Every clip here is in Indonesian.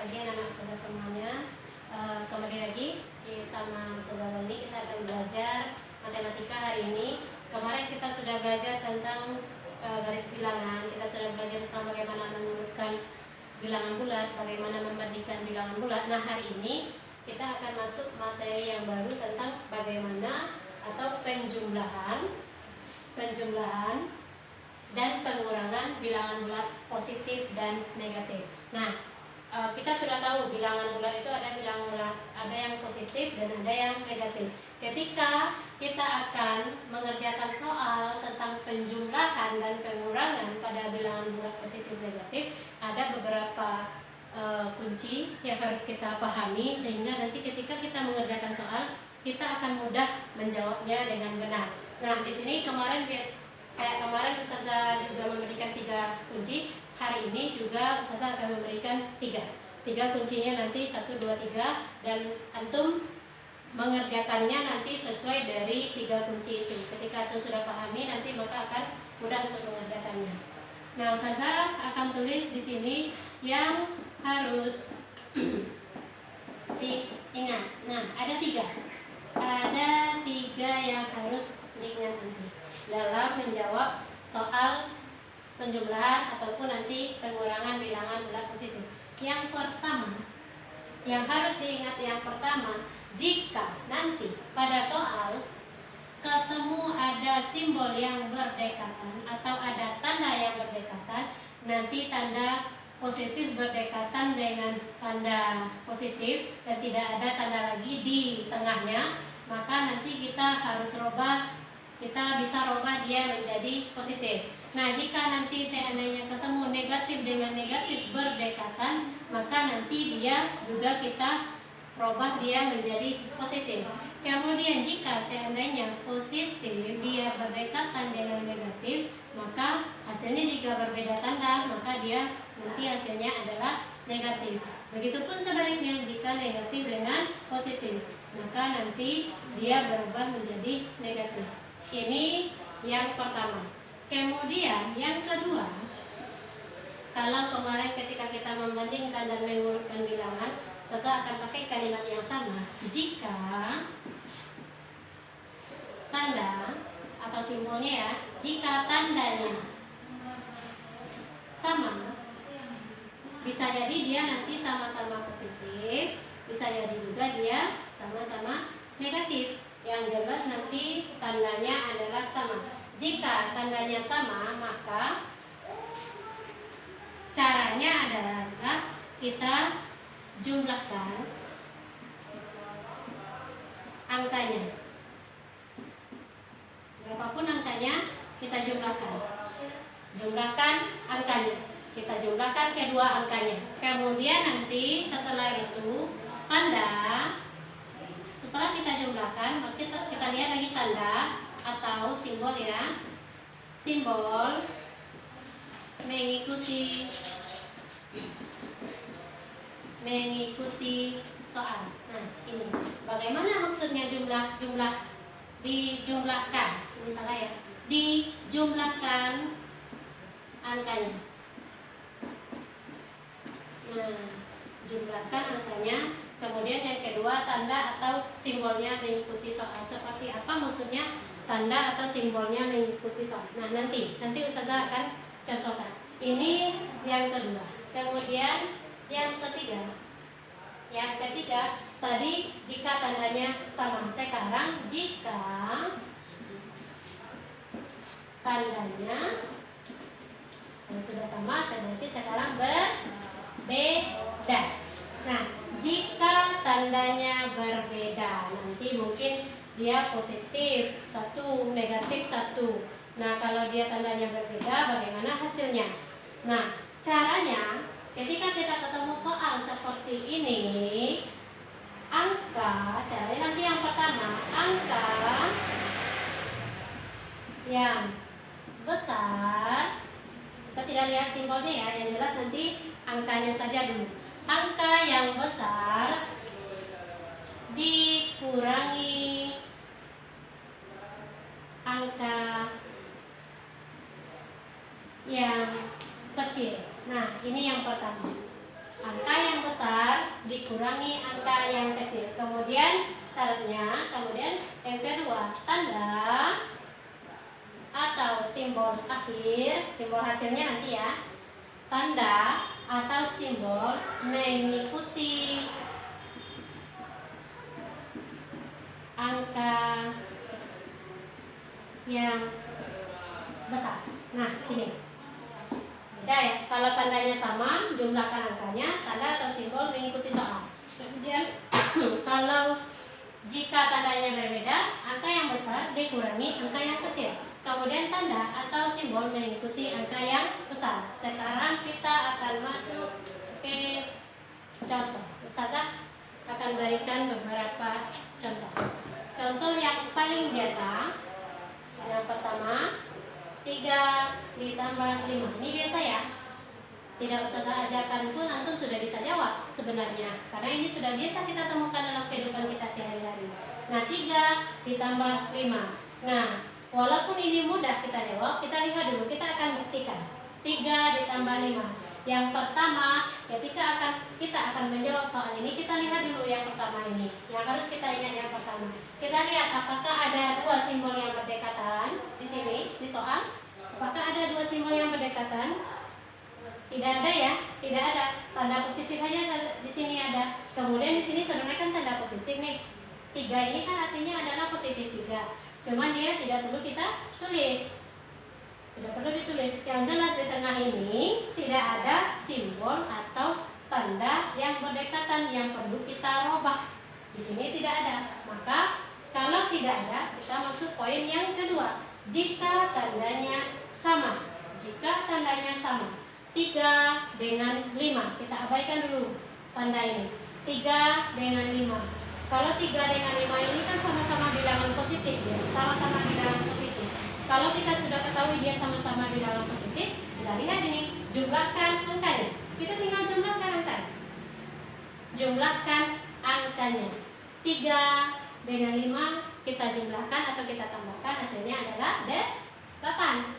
pagi anak-anak saudara semuanya. Kembali lagi sama saudara ini kita akan belajar matematika hari ini. Kemarin kita sudah belajar tentang garis bilangan, kita sudah belajar tentang bagaimana menurunkan bilangan bulat, bagaimana membandingkan bilangan bulat. Nah, hari ini kita akan masuk materi yang baru tentang bagaimana atau penjumlahan dan pengurangan bilangan bulat positif dan negatif. Nah, kita sudah tahu bilangan bulat itu ada bilangan bulat, ada yang positif dan ada yang negatif. Ketika kita akan mengerjakan soal tentang penjumlahan dan pengurangan pada bilangan bulat positif negatif, ada beberapa kunci yang harus kita pahami sehingga nanti ketika kita mengerjakan soal kita akan mudah menjawabnya dengan benar. Nah, di sini kemarin kemarin Ustazah juga memberikan 3 kunci. Hari ini juga Ustazah akan memberikan 3 kuncinya nanti 1, 2, 3 dan antum mengerjakannya nanti sesuai dari 3 kunci itu. Ketika antum sudah pahami nanti maka akan mudah untuk mengerjakannya. Nah, Ustazah akan tulis di sini yang harus diingat. Nah, ada 3 yang harus diingat nanti dalam menjawab soal penjumlahan ataupun nanti pengurangan bilangan bulat positif. Yang pertama, yang harus diingat yang pertama, jika nanti pada soal ketemu ada simbol yang berdekatan atau ada tanda yang berdekatan, nanti tanda positif berdekatan dengan tanda positif dan tidak ada tanda lagi di tengahnya, maka nanti kita harus kita bisa rubah dia menjadi positif. Nah, jika nanti seandainya ketemu negatif dengan negatif berdekatan, maka nanti dia juga kita rubah dia menjadi positif. Kemudian jika seandainya positif dia berdekatan dengan negatif, maka hasilnya jika berbeda tanda, maka dia nanti hasilnya adalah negatif. Begitupun sebaliknya, jika negatif dengan positif, maka nanti dia berubah menjadi negatif. Ini yang pertama. Kemudian yang kedua, kalau kemarin ketika kita membandingkan dan mengurutkan bilangan, kita akan pakai kalimat yang sama. Jika tanda atau simbolnya ya, jika tandanya sama, bisa jadi dia nanti sama-sama positif, bisa jadi juga dia sama-sama negatif. Yang jelas nanti tandanya adalah sama. Jika tandanya sama, maka caranya adalah kita jumlahkan angkanya. Berapapun angkanya, kita jumlahkan. Jumlahkan angkanya. Kita jumlahkan kedua angkanya. Kemudian nanti setelah itu setelah kita jumlahkan, kita lihat lagi tanda atau simbol ya. Simbol mengikuti soal. Nah, ini bagaimana maksudnya jumlah dijumlahkan? Misalnya ya, dijumlahkan angkanya. Nah, jumlahkan angkanya. Kemudian yang kedua, tanda atau simbolnya mengikuti soal. Seperti apa maksudnya tanda atau simbolnya mengikuti soal? Nah, nanti Ustazah akan contohkan. Ini yang kedua. Kemudian yang ketiga. Yang ketiga tadi jika tandanya sama. Sekarang jika tandanya sudah sama, berarti sekarang berbeda. Nah, jika tandanya berbeda, nanti mungkin dia positif 1, negatif 1. Nah, kalau dia tandanya berbeda, bagaimana hasilnya? Nah, caranya ketika kita ketemu soal seperti ini, caranya nanti yang pertama, angka yang besar, kita tidak lihat simbolnya ya, yang jelas nanti angkanya saja dulu. Angka yang besar dikurangi angka yang kecil. Nah, ini yang pertama. angka yang besar dikurangi angka yang kecil. Kemudian syaratnya, kemudian yang kedua, tanda atau simbol akhir, simbol hasilnya nanti ya. Tanda atau simbol mengikuti angka yang besar. Nah, ini beda ya. Kalau tandanya sama, jumlahkan angkanya. Tanda atau simbol mengikuti soal. Kemudian kalau jika tandanya berbeda, angka yang besar dikurangi angka yang kecil. Kemudian tanda atau simbol mengikuti angka yang besar. Sekarang kita akan masuk ke contoh. Ustazah akan berikan beberapa contoh. Contoh yang paling biasa, yang pertama 3 ditambah 5. Ini biasa ya. Tidak usah ajarkan pun antum sudah bisa jawab sebenarnya. Karena ini sudah biasa kita temukan dalam kehidupan kita sehari-hari. Nah, 3 ditambah 5. Nah, walaupun ini mudah kita jawab, kita lihat dulu, kita akan buktikan. 3 ditambah 5. Yang pertama, ketika kita akan menjawab soal ini, kita lihat dulu yang pertama ini. Yang harus kita ingat yang pertama. Kita lihat apakah ada 2 simbol yang berdekatan di sini di soal. Apakah ada 2 simbol yang berdekatan? Tidak ada ya, tidak ada. Tanda positif aja di sini ada. Kemudian di sini sebenarnya kan tanda positif nih. 3 ini kan artinya adalah positif 3. Cuman dia tidak perlu kita tulis. Tidak perlu ditulis. Yang jelas di tengah ini tidak ada simbol atau tanda yang berdekatan yang perlu kita robah. Di sini tidak ada. Maka kalau tidak ada, kita masuk poin yang kedua. Jika tandanya sama. Jika tandanya sama. 3 dengan 5. Kita abaikan dulu tanda ini. 3 dengan 5. Kalau 3 dengan 5 ini kan sama-sama bilangan positif ya. Sama-sama bilangan positif. Kalau kita sudah ketahui dia sama-sama bilangan positif, kita lihat ini, jumlahkan angkanya. Kita tinggal jumlahkan angkanya. Jumlahkan angkanya. 3 dengan 5 kita jumlahkan atau kita tambahkan, hasilnya adalah 8.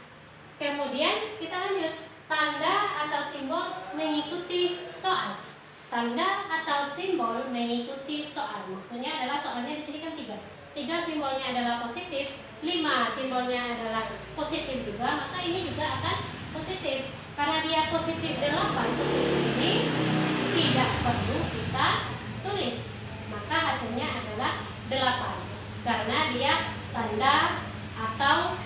Kemudian kita lanjut. Tanda atau simbol mengikuti soal. Tanda atau simbol mengikuti soal. Maksudnya adalah soalnya di sini kan 3. 3 simbolnya adalah positif, 5 simbolnya adalah positif juga, maka ini juga akan positif. Karena dia positif 8, positif ini tidak perlu kita tulis. Maka hasilnya adalah 8. Karena dia tanda atau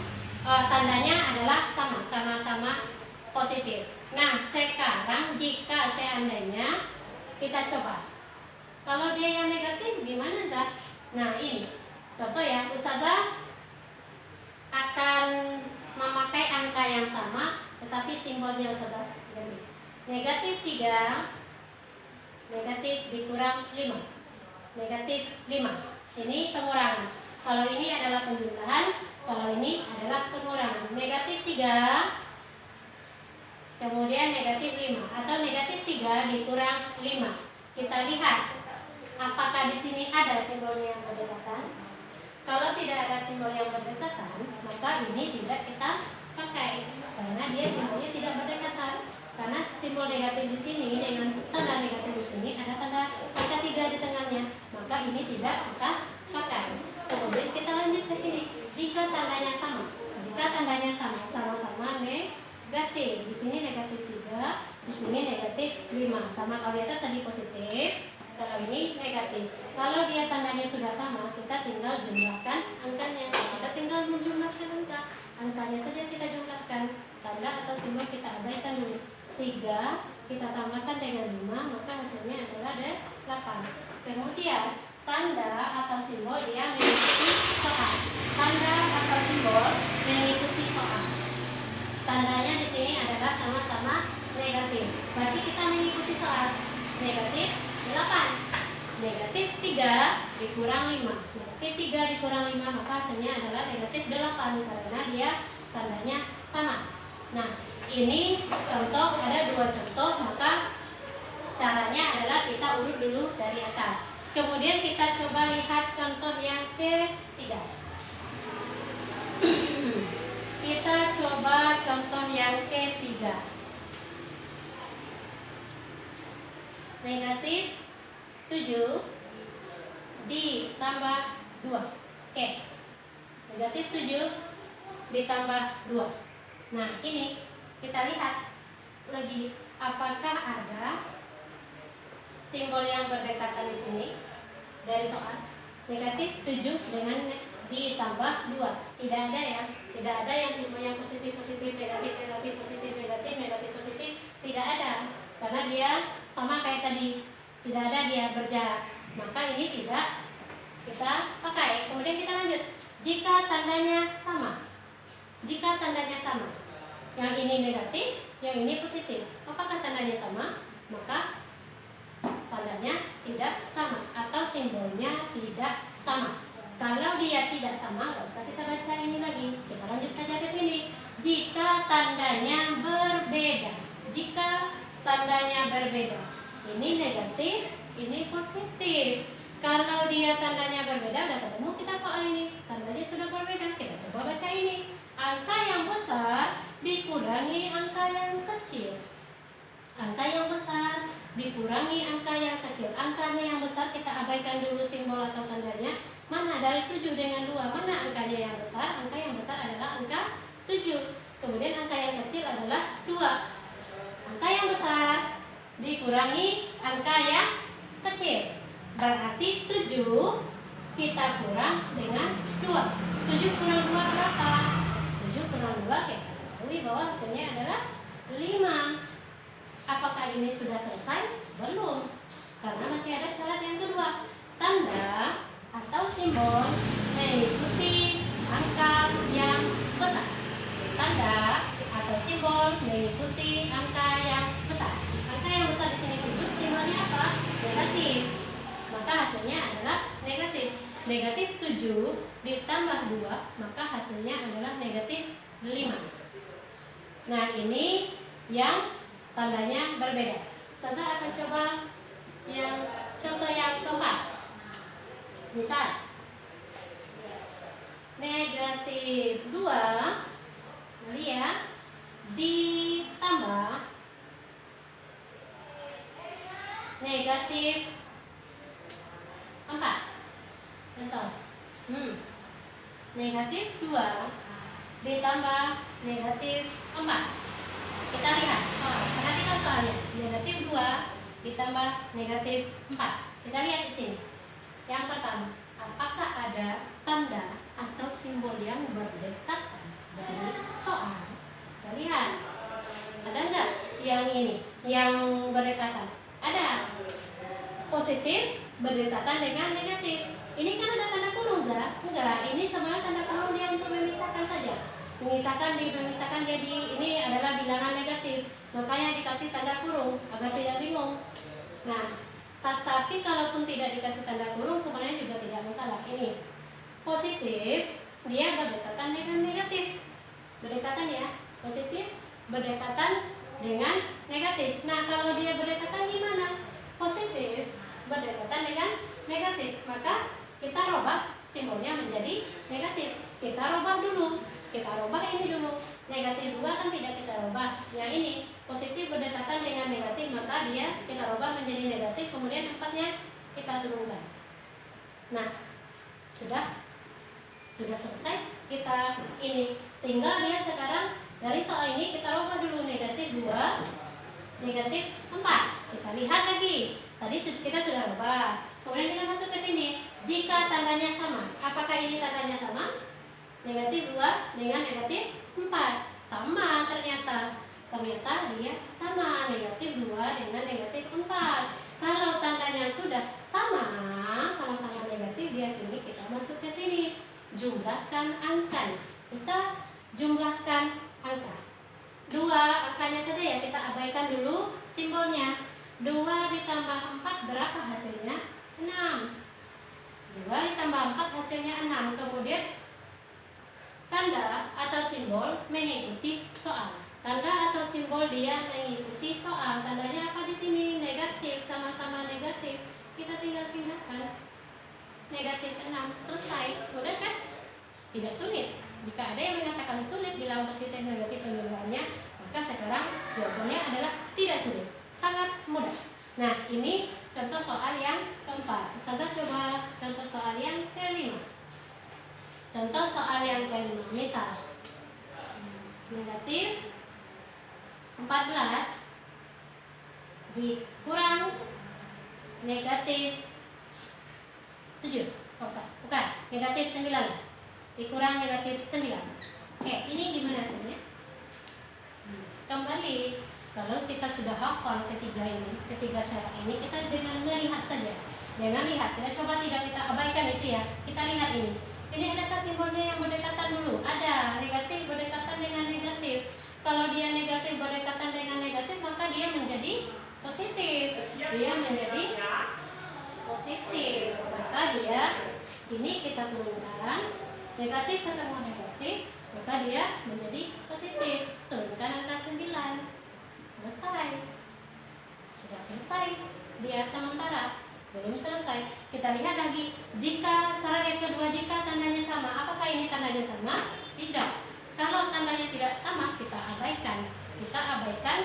tandanya adalah sama-sama positif. Nah, sekarang jika seandainya kita coba, kalau dia yang negatif gimana, Zat? Nah, ini contoh ya, Ustazah akan memakai angka yang sama, tetapi simbolnya Ustazah ganti. Negatif 3, negatif dikurang 5, negatif 5. Ini pengurangan. Kalau ini adalah penjumlahan, kalau ini adalah pengurangan. Negatif 3 kemudian negatif 5 atau negatif 3 dikurang 5. Kita lihat apakah di sini ada simbolnya yang berdekatan. Kalau tidak ada simbol yang berdekatan, maka ini tidak kita pakai karena dia simbolnya tidak berdekatan. Karena simbol negatif di sini dengan tanda negatif di sini ada tanda angka 3 di tengahnya, maka ini tidak kita pakai. Kemudian kita lanjut ke sini. Jika tandanya sama, sama-sama negatif. Di sini negatif 3, di sini negatif 5. Sama kalau di atas tadi positif, kalau ini negatif. Kalau dia tandanya sudah sama, kita tinggal jumlahkan angkanya. Kita tinggal menjumlahkan angka. Angkanya saja kita jumlahkan. Tanda atau simbol kita abaikan dulu. 3 kita tambahkan dengan 5, maka hasilnya adalah 8. Kemudian tanda atau simbol dia mengikuti soal. Tanda atau simbol mengikuti soal. Tandanya di sini adalah sama-sama negatif. Berarti kita mengikuti soal. Negatif 8. Negatif 3 dikurang 5. Negatif 3 dikurang 5, maka hasilnya adalah negatif 8 karena dia tandanya sama. Nah, ini contoh, ada 2 contoh, maka caranya adalah kita urut dulu dari atas. Kemudian kita coba lihat contoh yang ketiga. Kita coba contoh yang ketiga. negatif 7 ditambah 2. Oke. Negatif 7 ditambah 2. Nah, ini kita lihat lagi apakah ada simbol yang berdekatan di sini dari soal. Negatif 7 dengan ditambah 2. Tidak ada ya. Tidak ada yang simbol yang positif, negatif, positif, negatif, positif. Tidak ada. Karena dia sama kayak tadi. Tidak ada dia berjarak. Maka ini tidak kita pakai. Kemudian kita lanjut. Jika tandanya sama. Jika tandanya sama. Yang ini negatif, yang ini positif. Apakah tandanya sama? Maka tandanya tidak sama atau simbolnya tidak sama. Kalau dia tidak sama, nggak usah kita baca ini lagi. Kita lanjut saja ke sini. Jika tandanya berbeda. Jika tandanya berbeda. Ini negatif, ini positif. Kalau dia tandanya berbeda, udah ketemu kita soal ini. Tandanya sudah berbeda. Kita coba baca ini. Angka yang besar dikurangi angka yang kecil. Angka yang besar dikurangi angka yang kecil. Angkanya yang besar kita abaikan dulu simbol atau tandanya. Mana dari 7 dengan 2? Mana angkanya yang besar? Angka yang besar adalah angka 7. Kemudian angka yang kecil adalah 2. Angka yang besar dikurangi angka yang kecil. Berarti 7 kita kurang dengan 2. 7 kurang 2 berapa? 7 kurang 2 kita ketahui bahwa hasilnya adalah 5. Apakah ini sudah selesai? Belum. Karena masih ada syarat yang kedua. Tanda atau simbol mengikuti angka yang besar. Tanda atau simbol mengikuti angka yang besar. Angka yang besar di sini tunjuk simbolnya apa? Negatif. Maka hasilnya adalah negatif. Negatif 7 ditambah 2, maka hasilnya adalah negatif 5. Nah, ini yang tandanya berbeda. Saya akan coba yang contoh yang keempat. Misal negatif 2 lihat ditambah negatif 4. Contoh. Negatif 2 ditambah negatif 4. Kita lihat. Perhatikan soalnya. Negatif 2 ditambah negatif 4. Kita lihat di sini. Yang pertama, apakah ada tanda atau simbol yang berdekatan dari soal? Kita lihat. Ada nggak yang ini? Yang berdekatan? Ada. Positif berdekatan dengan negatif. Ini kan ada tanda kurung, Za? Enggak, ini sebenarnya tanda kurung dia untuk memisahkan saja. Memisahkan dia di ini adalah bilangan negatif. Makanya dikasih tanda kurung agar tidak bingung. Nah, tapi kalaupun tidak dikasih tanda kurung sebenarnya juga tidak masalah. Ini positif, dia berdekatan dengan negatif. Berdekatan ya, positif berdekatan dengan negatif. Nah, kalau dia berdekatan gimana? Positif berdekatan dengan negatif. Maka kita robah simbolnya menjadi negatif. Kita robah dulu. Kita robah ini dulu. Negatif 2 kan tidak kita robah. Yang ini positif berdekatan dengan negatif, maka dia kita robah menjadi negatif. Kemudian 4-nya kita turunkan. Nah, sudah selesai. Kita ini tinggal dia sekarang dari soal ini kita robah dulu. Negatif 2, negatif 4. Kita lihat lagi. Tadi kita sudah robah. Kemudian kita masuk ke sini. Jika tandanya sama, apakah ini tandanya sama? Negatif 2 dengan negatif 4. Sama ternyata. Ternyata dia sama. Negatif 2 dengan negatif 4. Kalau tandanya sudah sama-sama negatif, di sini kita masuk ke sini. Jumlahkan angkanya. Kita jumlahkan angka. 2 angkanya saja ya, kita abaikan dulu simbolnya. 2 ditambah 4 berapa hasilnya? 6. 2 ditambah 4 hasilnya 6. Kemudian tanda atau simbol mengikuti soal. Tanda atau simbol dia mengikuti soal. Tandanya apa di sini? Negatif, sama-sama negatif. Kita tinggal pindahkan. Negatif 6, selesai. Mudah kan? Tidak sulit. Jika ada yang mengatakan sulit bilang positif negatif penjumlahannya, maka sekarang jawabannya adalah tidak sulit. Sangat mudah. Nah, ini contoh soal yang keempat. Ustazah coba contoh soal yang kelima. Contoh soal yang kelima, misal negatif 14 dikurang negatif 7. Bukan, negatif 9 dikurang negatif 9. Oke, ini gimana hasilnya? Kembali, kalau kita sudah hafal ketiga syarat ini, kita dengan melihat saja. Jangan lihat, kita coba tidak kita abaikan itu ya. Kita lihat ini. Ini adakah simbolnya yang berdekatan dulu? Ada, negatif berdekatan dengan negatif. Kalau dia negatif berdekatan dengan negatif, maka dia menjadi positif. Dia menjadi positif. Maka dia ini kita turunkan, negatif ketemu negatif, maka dia menjadi positif. Turunkan angka 9. Selesai. Sudah selesai. Dia sementara belum selesai. Kita lihat lagi, jika syarat yang kedua, jika tandanya sama, apakah ini tandanya sama? Tidak. Kalau tandanya tidak sama, kita abaikan. Kita abaikan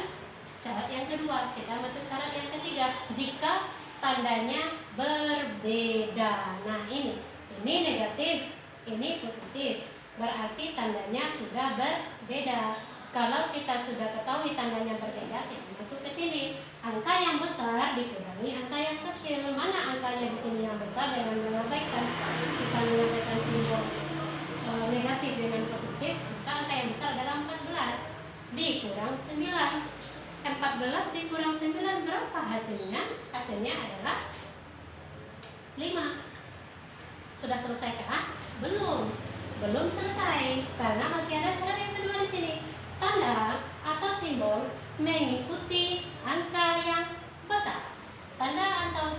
syarat yang kedua. Kita masuk syarat yang ketiga. Jika tandanya berbeda. Nah, ini negatif, ini positif. Berarti tandanya sudah berbeda. Kalau kita sudah ketahui tandanya berbeda, kita masuk ke sini. Angka yang besar dikurangi angka yang kecil. Mana angkanya di sini yang besar dengan mengabaikan? Kita mengabaikan simbol negatif dengan positif, maka angka yang besar adalah 14 dikurang 9. 14 dikurang 9 berapa hasilnya? Hasilnya adalah 5. Sudah selesai kah? Belum selesai, karena masih ada syarat yang kedua di sini. Tanda atau simbol mengikuti angka yang besar. Tanda atau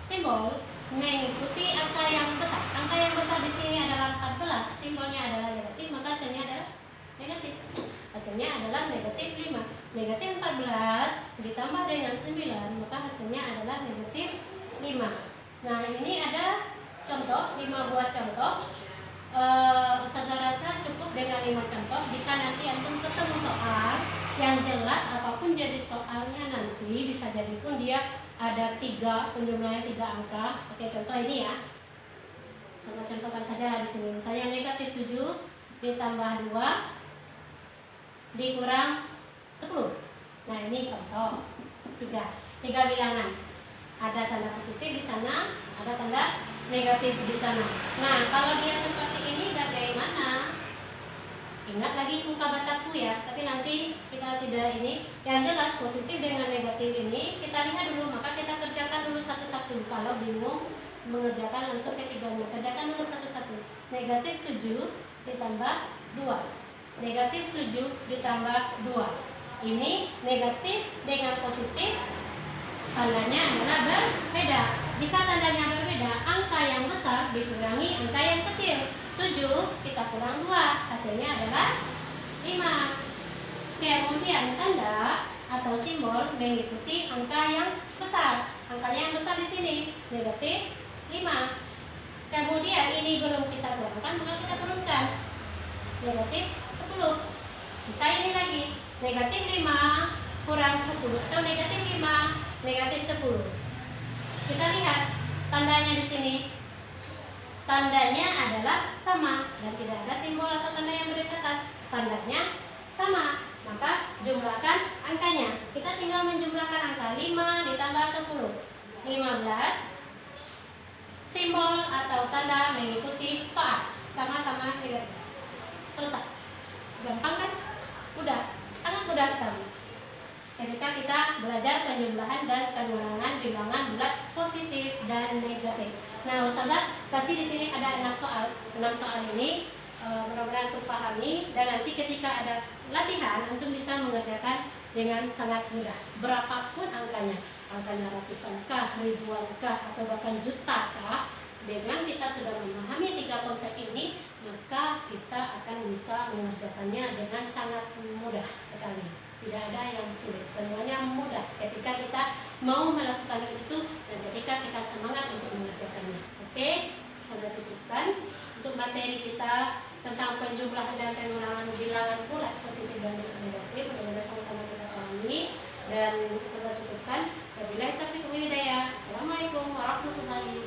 simbol mengikuti angka yang besar. Angka yang besar di sini adalah 14, simbolnya adalah negatif, maka hasilnya adalah negatif. Hasilnya adalah negatif 5. Negatif 14 ditambah dengan 9, maka hasilnya adalah negatif 5. Nah, ini ada contoh, 5 buah contoh. Ustazah rasa cukup dengan 5 contoh. Jika nanti antum ketemu soal yang jelas apapun jadi soalnya nanti, bisa jadi pun dia ada 3, penjumlahnya 3 angka. Oke, contoh ini ya. Sama contohkan saja di sini. Misalnya negatif 7 ditambah 2 dikurang 10. Nah, ini contoh 3 bilangan. Ada tanda positif di sana, ada tanda negatif di sana. Nah, kalau dia seperti ini bagaimana? Ingat lagi kukabataku ya, tapi nanti kita tidak ini. Yang jelas positif dengan negatif ini kita lihat dulu, maka kita kerjakan dulu satu-satu. Kalau bingung mengerjakan langsung ketiganya, kerjakan dulu satu-satu. Negatif 7 ditambah 2. Negatif 7 ditambah 2. Ini negatif dengan positif, tandanya adalah berbeda. Jika tandanya berbeda, angka yang besar dikurangi angka yang kecil. 7 kita kurang 2, hasilnya adalah 5. Kemudian tanda atau simbol mengikuti angka yang besar. Angkanya yang besar di sini negatif 5. Kemudian ini belum kita turunkan, maka kita turunkan. Negatif 10. Bisa ini lagi. Negatif 5 kurang 10 atau negatif 5 negatif 10. Kita lihat tandanya di sini. Tandanya adalah sama dan tidak ada simbol atau tanda yang berdekatan. Tandanya sama, maka jumlahkan angkanya. Kita tinggal menjumlahkan angka 5 ditambah 10. 15. Simbol atau tanda mengikuti soal. Sama-sama negatif. Selesai. Gampang kan? Udah. Sangat mudah sekali. Ketika kita belajar penjumlahan dan pengurangan bilangan bulat positif dan negatif. Nah, Ustazah kasih di sini ada 6 soal. 6 soal ini mudah-mudahan untuk pahami, dan nanti ketika ada latihan untuk bisa mengerjakan dengan sangat mudah. Berapapun angkanya ratusan kah, ribuan kah, atau bahkan juta kah, dengan kita sudah memahami 3 konsep ini, maka kita akan bisa mengerjakannya dengan sangat mudah sekali. Tidak ada yang sulit, semuanya mudah ketika kita mau melakukan itu dan ketika kita semangat untuk mengerjakannya. Oke, saya cukupkan untuk materi kita tentang penjumlahan dan pengurangan bilangan bulat positif dan negatif. Mudah-mudahan sama-sama kita pahami dan kita cukupkan. Wabillahi taufiq wal hidayah. Assalamualaikum warahmatullahi wabarakatuh.